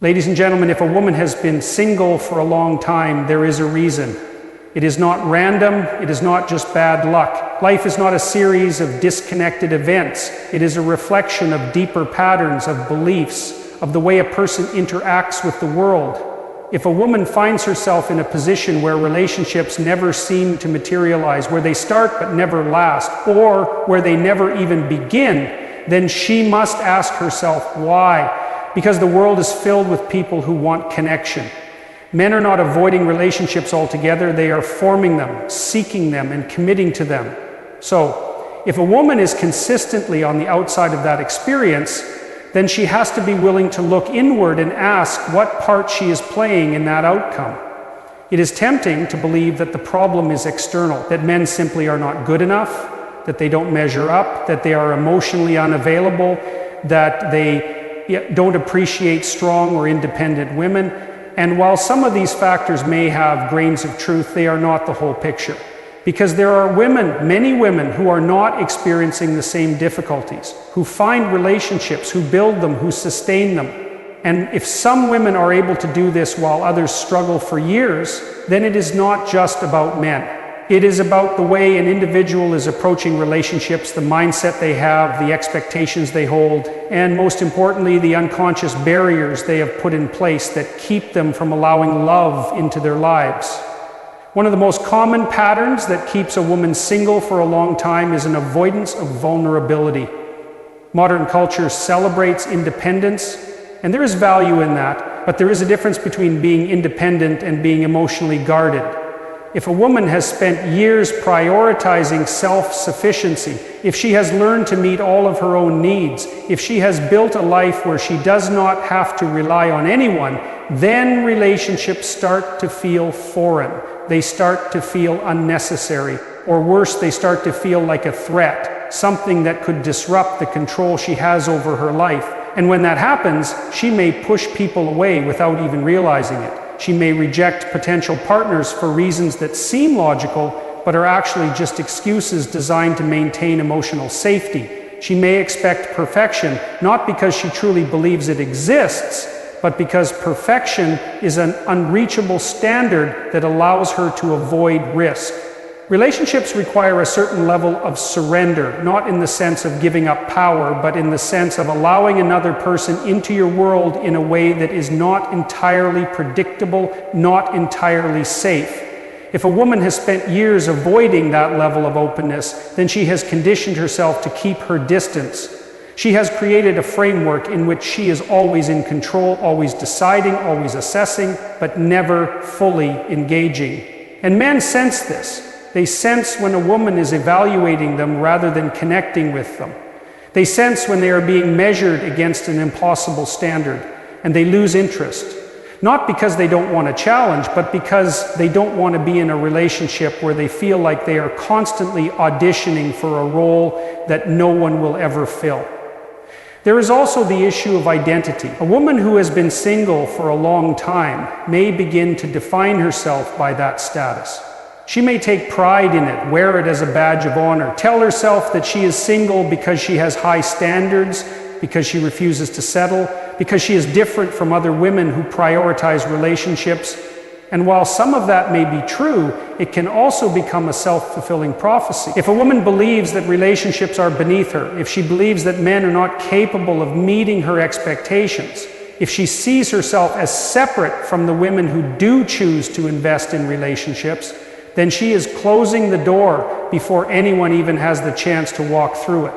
Ladies and gentlemen, if a woman has been single for a long time, there is a reason. It is not random, it is not just bad luck. Life is not a series of disconnected events. It is a reflection of deeper patterns, of beliefs, of the way a person interacts with the world. If a woman finds herself in a position where relationships never seem to materialize, where they start but never last, or where they never even begin, then she must ask herself why. Because the world is filled with people who want connection. Men are not avoiding relationships altogether, they are forming them, seeking them, and committing to them. So, if a woman is consistently on the outside of that experience, then she has to be willing to look inward and ask what part she is playing in that outcome. It is tempting to believe that the problem is external, that men simply are not good enough, that they don't measure up, that they are emotionally unavailable, that they don't appreciate strong or independent women. And while some of these factors may have grains of truth, they are not the whole picture. Because there are women, many women, who are not experiencing the same difficulties, who find relationships, who build them, who sustain them. And if some women are able to do this while others struggle for years, then it is not just about men. It is about the way an individual is approaching relationships, the mindset they have, the expectations they hold, and most importantly, the unconscious barriers they have put in place that keep them from allowing love into their lives. One of the most common patterns that keeps a woman single for a long time is an avoidance of vulnerability. Modern culture celebrates independence, and there is value in that, but there is a difference between being independent and being emotionally guarded. If a woman has spent years prioritizing self-sufficiency, if she has learned to meet all of her own needs, if she has built a life where she does not have to rely on anyone, then relationships start to feel foreign. They start to feel unnecessary, or worse, they start to feel like a threat, something that could disrupt the control she has over her life. And when that happens, she may push people away without even realizing it. She may reject potential partners for reasons that seem logical, but are actually just excuses designed to maintain emotional safety. She may expect perfection, not because she truly believes it exists, but because perfection is an unreachable standard that allows her to avoid risk. Relationships require a certain level of surrender, not in the sense of giving up power, but in the sense of allowing another person into your world in a way that is not entirely predictable, not entirely safe. If a woman has spent years avoiding that level of openness, then she has conditioned herself to keep her distance. She has created a framework in which she is always in control, always deciding, always assessing, but never fully engaging. And men sense this. They sense when a woman is evaluating them rather than connecting with them. They sense when they are being measured against an impossible standard, and they lose interest. Not because they don't want a challenge, but because they don't want to be in a relationship where they feel like they are constantly auditioning for a role that no one will ever fill. There is also the issue of identity. A woman who has been single for a long time may begin to define herself by that status. She may take pride in it, wear it as a badge of honor, tell herself that she is single because she has high standards, because she refuses to settle, because she is different from other women who prioritize relationships. And while some of that may be true, it can also become a self-fulfilling prophecy. If a woman believes that relationships are beneath her, if she believes that men are not capable of meeting her expectations, if she sees herself as separate from the women who do choose to invest in relationships, then she is closing the door before anyone even has the chance to walk through it.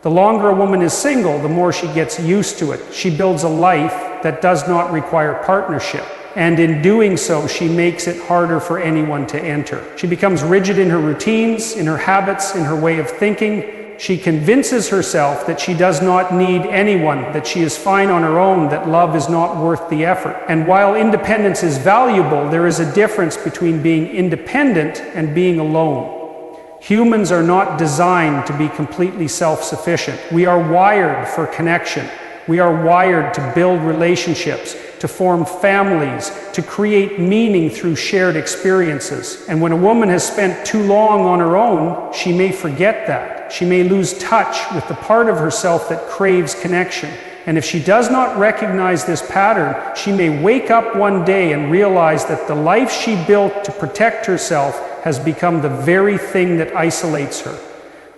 The longer a woman is single, the more she gets used to it. She builds a life that does not require partnership. And in doing so, she makes it harder for anyone to enter. She becomes rigid in her routines, in her habits, in her way of thinking. She convinces herself that she does not need anyone, that she is fine on her own, that love is not worth the effort. And while independence is valuable, there is a difference between being independent and being alone. Humans are not designed to be completely self-sufficient. We are wired for connection. We are wired to build relationships, to form families, to create meaning through shared experiences. And when a woman has spent too long on her own, she may forget that. She may lose touch with the part of herself that craves connection. And if she does not recognize this pattern, she may wake up one day and realize that the life she built to protect herself has become the very thing that isolates her.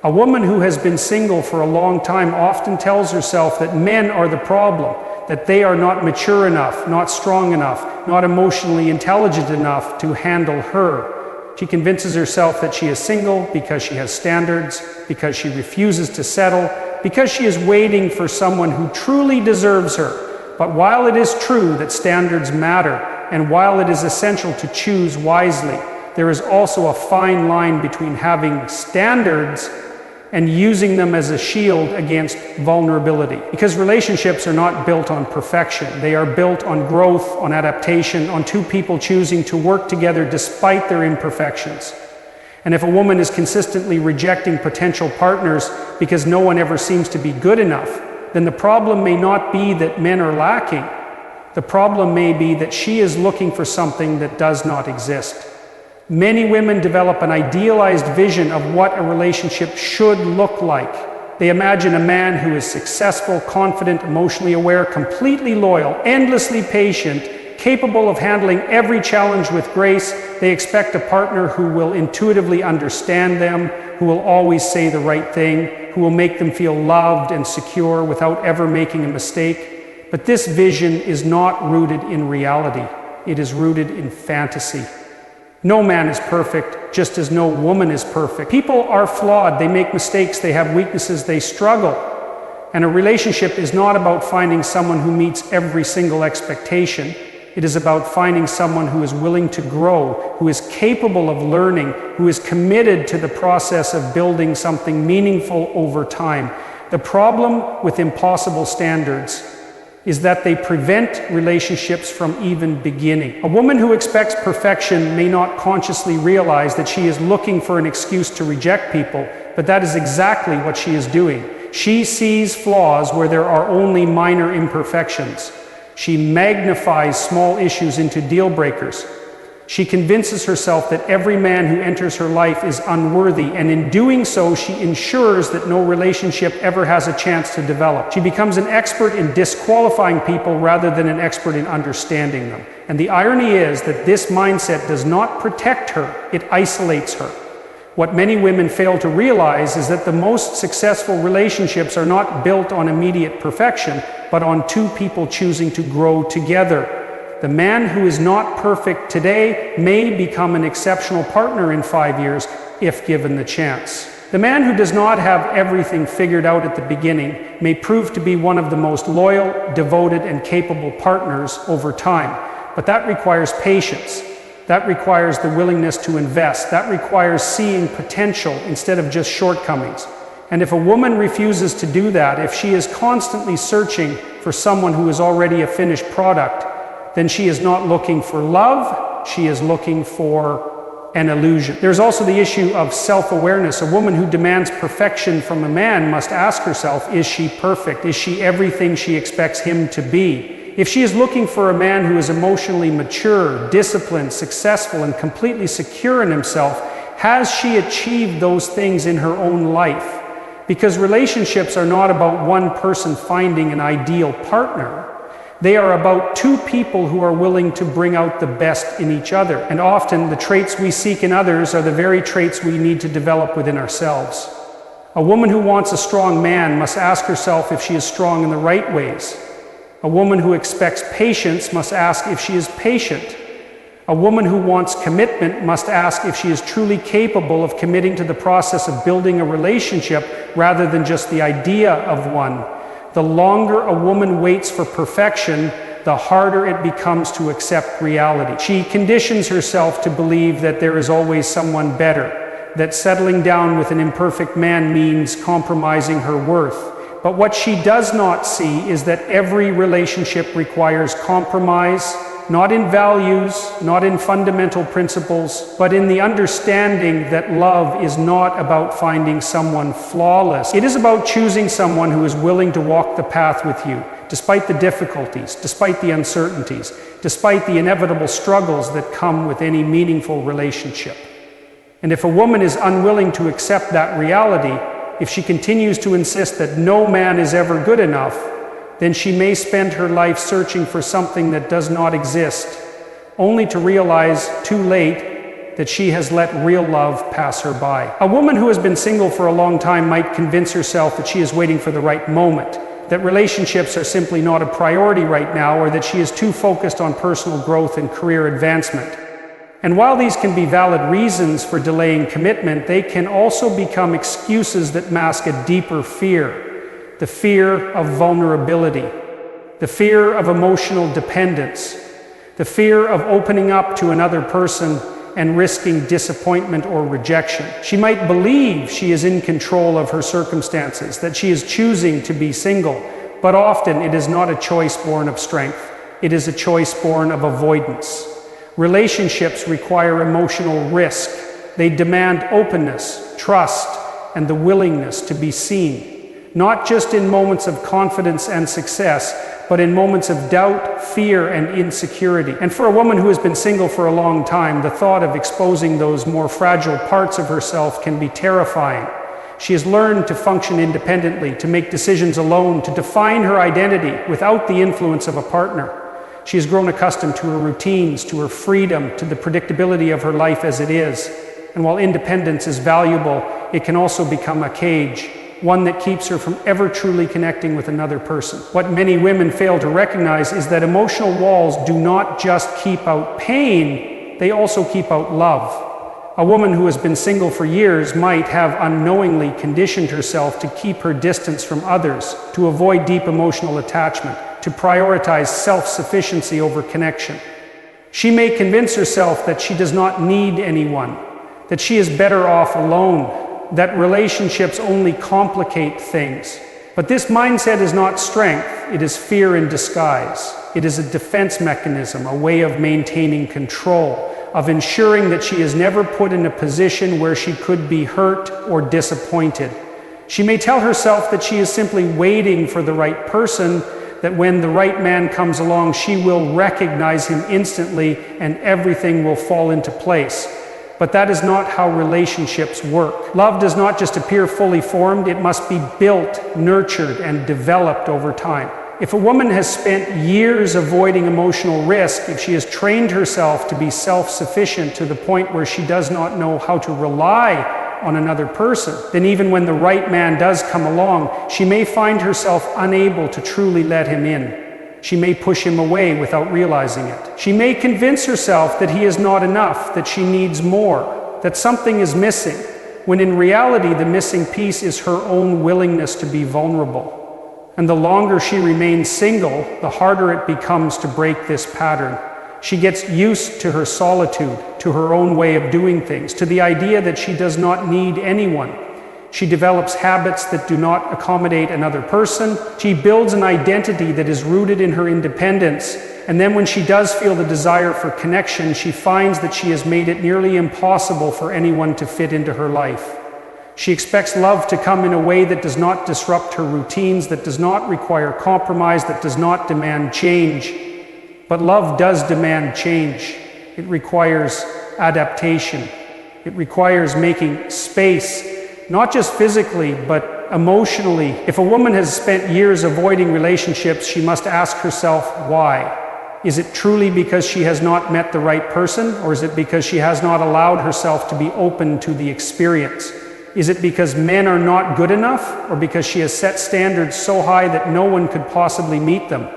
A woman who has been single for a long time often tells herself that men are the problem, that they are not mature enough, not strong enough, not emotionally intelligent enough to handle her. She convinces herself that she is single because she has standards, because she refuses to settle, because she is waiting for someone who truly deserves her. But while it is true that standards matter, and while it is essential to choose wisely, there is also a fine line between having standards and using them as a shield against vulnerability. Because relationships are not built on perfection. They are built on growth, on adaptation, on two people choosing to work together despite their imperfections. And if a woman is consistently rejecting potential partners because no one ever seems to be good enough, then the problem may not be that men are lacking. The problem may be that she is looking for something that does not exist. Many women develop an idealized vision of what a relationship should look like. They imagine a man who is successful, confident, emotionally aware, completely loyal, endlessly patient, capable of handling every challenge with grace. They expect a partner who will intuitively understand them, who will always say the right thing, who will make them feel loved and secure without ever making a mistake. But this vision is not rooted in reality. It is rooted in fantasy. No man is perfect, just as no woman is perfect. People are flawed, they make mistakes, they have weaknesses, they struggle. And a relationship is not about finding someone who meets every single expectation. It is about finding someone who is willing to grow, who is capable of learning, who is committed to the process of building something meaningful over time. The problem with impossible standards is that they prevent relationships from even beginning. A woman who expects perfection may not consciously realize that she is looking for an excuse to reject people, but that is exactly what she is doing. She sees flaws where there are only minor imperfections. She magnifies small issues into deal breakers. She convinces herself that every man who enters her life is unworthy, and in doing so, she ensures that no relationship ever has a chance to develop. She becomes an expert in disqualifying people rather than an expert in understanding them. And the irony is that this mindset does not protect her, it isolates her. What many women fail to realize is that the most successful relationships are not built on immediate perfection, but on two people choosing to grow together. The man who is not perfect today may become an exceptional partner in 5 years if given the chance. The man who does not have everything figured out at the beginning may prove to be one of the most loyal, devoted, and capable partners over time. But that requires patience. That requires the willingness to invest. That requires seeing potential instead of just shortcomings. And if a woman refuses to do that, if she is constantly searching for someone who is already a finished product, then she is not looking for love, she is looking for an illusion. There's also the issue of self-awareness. A woman who demands perfection from a man must ask herself, is she perfect? Is she everything she expects him to be? If she is looking for a man who is emotionally mature, disciplined, successful, and completely secure in himself, has she achieved those things in her own life? Because relationships are not about one person finding an ideal partner. They are about two people who are willing to bring out the best in each other. And often the traits we seek in others are the very traits we need to develop within ourselves. A woman who wants a strong man must ask herself if she is strong in the right ways. A woman who expects patience must ask if she is patient. A woman who wants commitment must ask if she is truly capable of committing to the process of building a relationship rather than just the idea of one. The longer a woman waits for perfection, the harder it becomes to accept reality. She conditions herself to believe that there is always someone better, that settling down with an imperfect man means compromising her worth. But what she does not see is that every relationship requires compromise, not in values, not in fundamental principles, but in the understanding that love is not about finding someone flawless. It is about choosing someone who is willing to walk the path with you, despite the difficulties, despite the uncertainties, despite the inevitable struggles that come with any meaningful relationship. And if a woman is unwilling to accept that reality, if she continues to insist that no man is ever good enough, then she may spend her life searching for something that does not exist, only to realize too late that she has let real love pass her by. A woman who has been single for a long time might convince herself that she is waiting for the right moment, that relationships are simply not a priority right now, or that she is too focused on personal growth and career advancement. And while these can be valid reasons for delaying commitment, they can also become excuses that mask a deeper fear, the fear of vulnerability, the fear of emotional dependence, the fear of opening up to another person and risking disappointment or rejection. She might believe she is in control of her circumstances, that she is choosing to be single, but often it is not a choice born of strength. It is a choice born of avoidance. Relationships require emotional risk. They demand openness, trust, and the willingness to be seen, not just in moments of confidence and success, but in moments of doubt, fear, and insecurity. And for a woman who has been single for a long time, the thought of exposing those more fragile parts of herself can be terrifying. She has learned to function independently, to make decisions alone, to define her identity without the influence of a partner. She has grown accustomed to her routines, to her freedom, to the predictability of her life as it is. And while independence is valuable, it can also become a cage, one that keeps her from ever truly connecting with another person. What many women fail to recognize is that emotional walls do not just keep out pain, they also keep out love. A woman who has been single for years might have unknowingly conditioned herself to keep her distance from others, to avoid deep emotional attachment, to prioritize self-sufficiency over connection. She may convince herself that she does not need anyone, that she is better off alone, that relationships only complicate things. But this mindset is not strength, it is fear in disguise. It is a defense mechanism, a way of maintaining control, of ensuring that she is never put in a position where she could be hurt or disappointed. She may tell herself that she is simply waiting for the right person, that when the right man comes along, she will recognize him instantly and everything will fall into place. But that is not how relationships work. Love does not just appear fully formed, it must be built, nurtured, and developed over time. If a woman has spent years avoiding emotional risk, if she has trained herself to be self-sufficient to the point where she does not know how to rely on another person, then even when the right man does come along, she may find herself unable to truly let him in. She may push him away without realizing it. She may convince herself that he is not enough, that she needs more, that something is missing, when in reality the missing piece is her own willingness to be vulnerable. And the longer she remains single, the harder it becomes to break this pattern. She gets used to her solitude, to her own way of doing things, to the idea that she does not need anyone. She develops habits that do not accommodate another person. She builds an identity that is rooted in her independence. And then when she does feel the desire for connection, she finds that she has made it nearly impossible for anyone to fit into her life. She expects love to come in a way that does not disrupt her routines, that does not require compromise, that does not demand change. But love does demand change. It requires adaptation. It requires making space, not just physically, but emotionally. If a woman has spent years avoiding relationships, she must ask herself why. Is it truly because she has not met the right person, or is it because she has not allowed herself to be open to the experience? Is it because men are not good enough, or because she has set standards so high that no one could possibly meet them?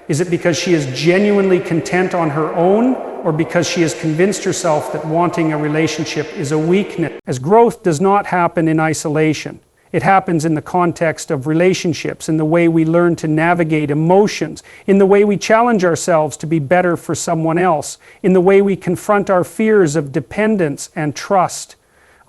Is it because she is genuinely content on her own, or because she has convinced herself that wanting a relationship is a weakness? As growth does not happen in isolation. It happens in the context of relationships, in the way we learn to navigate emotions, in the way we challenge ourselves to be better for someone else, in the way we confront our fears of dependence and trust.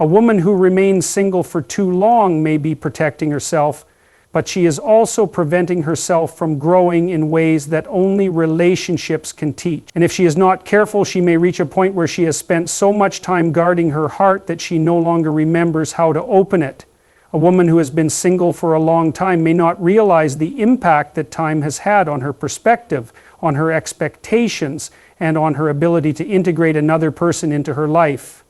A woman who remains single for too long may be protecting herself, but she is also preventing herself from growing in ways that only relationships can teach. And if she is not careful, she may reach a point where she has spent so much time guarding her heart that she no longer remembers how to open it. A woman who has been single for a long time may not realize the impact that time has had on her perspective, on her expectations, and on her ability to integrate another person into her life.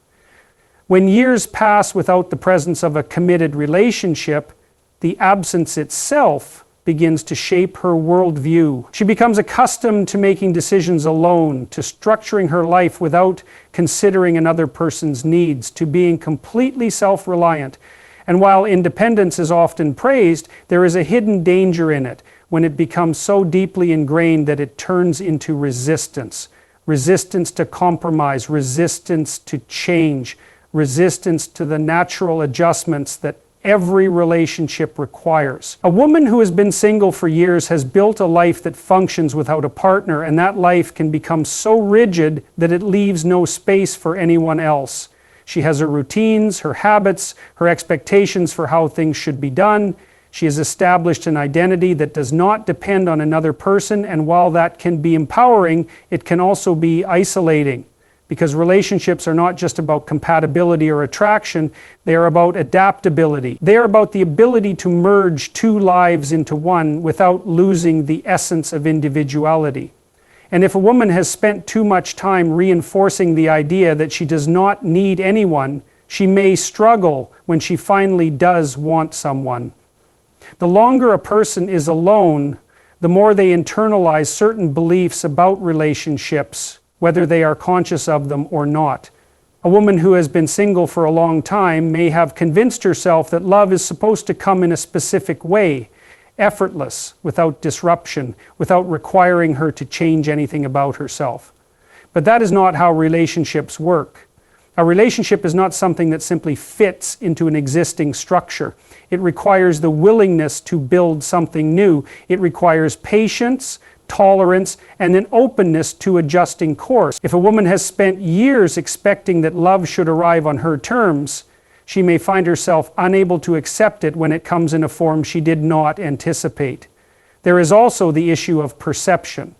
When years pass without the presence of a committed relationship, the absence itself begins to shape her worldview. She becomes accustomed to making decisions alone, to structuring her life without considering another person's needs, to being completely self-reliant. And while independence is often praised, there is a hidden danger in it when it becomes so deeply ingrained that it turns into resistance. Resistance to compromise, resistance to change, resistance to the natural adjustments that every relationship requires. A woman who has been single for years has built a life that functions without a partner, and that life can become so rigid that it leaves no space for anyone else. She has her routines, her habits, her expectations for how things should be done. She has established an identity that does not depend on another person, and while that can be empowering, it can also be isolating. Because relationships are not just about compatibility or attraction, they are about adaptability. They are about the ability to merge two lives into one without losing the essence of individuality. And if a woman has spent too much time reinforcing the idea that she does not need anyone, she may struggle when she finally does want someone. The longer a person is alone, the more they internalize certain beliefs about relationships, whether they are conscious of them or not. A woman who has been single for a long time may have convinced herself that love is supposed to come in a specific way, effortless, without disruption, without requiring her to change anything about herself. But that is not how relationships work. A relationship is not something that simply fits into an existing structure. It requires the willingness to build something new. It requires patience, tolerance, and an openness to adjusting course. If a woman has spent years expecting that love should arrive on her terms, she may find herself unable to accept it when it comes in a form she did not anticipate. There is also the issue of perception.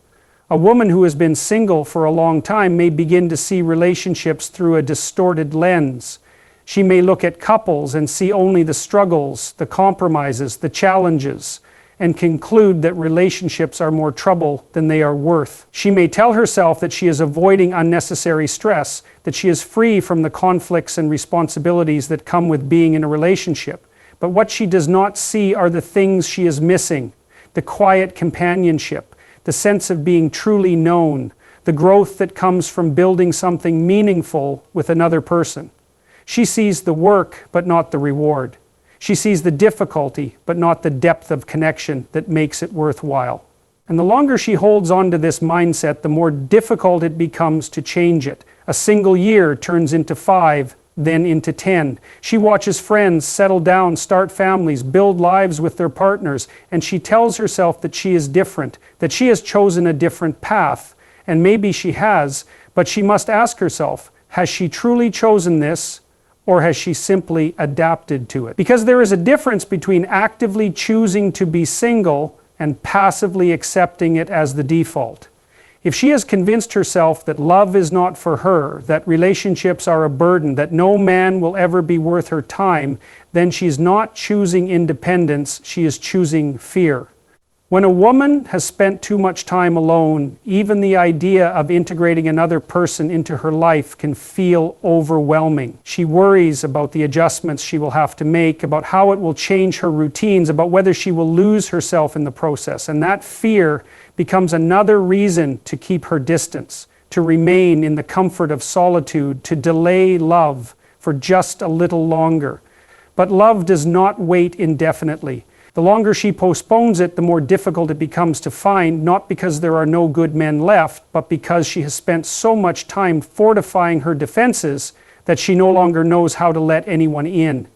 A woman who has been single for a long time may begin to see relationships through a distorted lens. She may look at couples and see only the struggles, the compromises, the challenges, and conclude that relationships are more trouble than they are worth. She may tell herself that she is avoiding unnecessary stress, that she is free from the conflicts and responsibilities that come with being in a relationship. But what she does not see are the things she is missing: the quiet companionship, the sense of being truly known, the growth that comes from building something meaningful with another person. She sees the work, but not the reward. She sees the difficulty, but not the depth of connection that makes it worthwhile. And the longer she holds on to this mindset, the more difficult it becomes to change it. A single year turns into 5, then into 10. She watches friends settle down, start families, build lives with their partners, and she tells herself that she is different, that she has chosen a different path. And maybe she has, but she must ask herself, has she truly chosen this, or has she simply adapted to it? Because there is a difference between actively choosing to be single and passively accepting it as the default. If she has convinced herself that love is not for her, that relationships are a burden, that no man will ever be worth her time, then she is not choosing independence, she is choosing fear. When a woman has spent too much time alone, even the idea of integrating another person into her life can feel overwhelming. She worries about the adjustments she will have to make, about how it will change her routines, about whether she will lose herself in the process. And that fear becomes another reason to keep her distance, to remain in the comfort of solitude, to delay love for just a little longer. But love does not wait indefinitely. The longer she postpones it, the more difficult it becomes to find, not because there are no good men left, but because she has spent so much time fortifying her defenses that she no longer knows how to let anyone in.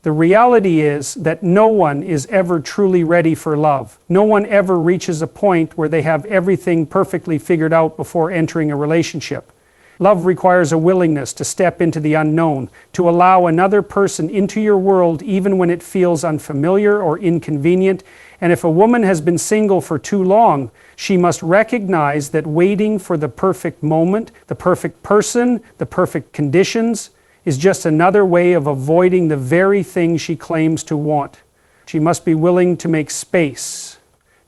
The reality is that no one is ever truly ready for love. No one ever reaches a point where they have everything perfectly figured out before entering a relationship. Love requires a willingness to step into the unknown, to allow another person into your world even when it feels unfamiliar or inconvenient. And if a woman has been single for too long, she must recognize that waiting for the perfect moment, the perfect person, the perfect conditions, is just another way of avoiding the very thing she claims to want. She must be willing to make space,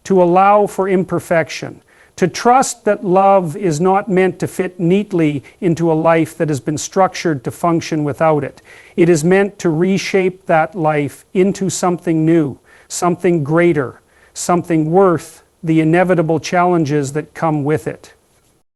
to allow for imperfection, to trust that love is not meant to fit neatly into a life that has been structured to function without it. It is meant to reshape that life into something new, something greater, something worth the inevitable challenges that come with it.